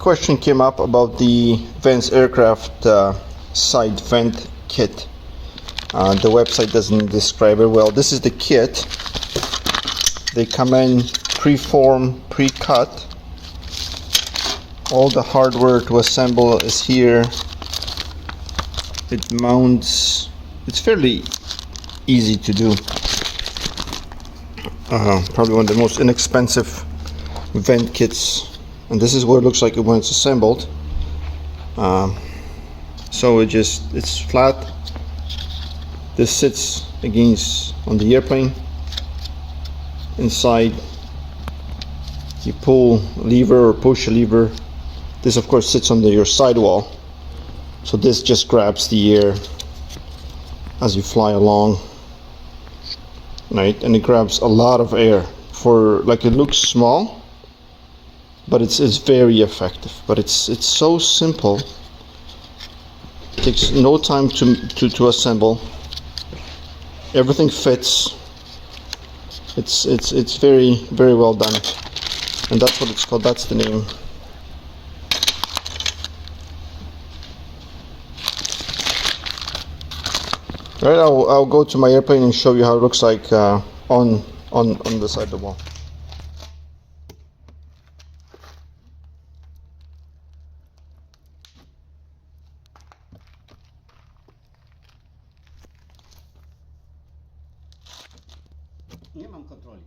question came up about the Vance Aircraft side vent kit. The website doesn't describe it well. This is the kit. They come in pre-formed, pre-cut. All the hardware to assemble is here. It mounts. It's fairly easy to do. Probably one of the most inexpensive vent kits, and this is what it looks like when it's assembled. So it's flat. This sits against on the airplane. Inside you pull a lever or push a lever. This of course sits under your sidewall, so this just grabs the air as you fly along, right? And it grabs a lot of air. For like, it looks small, but it's very effective. But it's so simple. It takes no time to assemble. Everything fits. It's very well done, and that's what it's called. That's the name. All right, I'll go to my airplane and show you how it looks like on the side of the wall. Nie mam kontroli.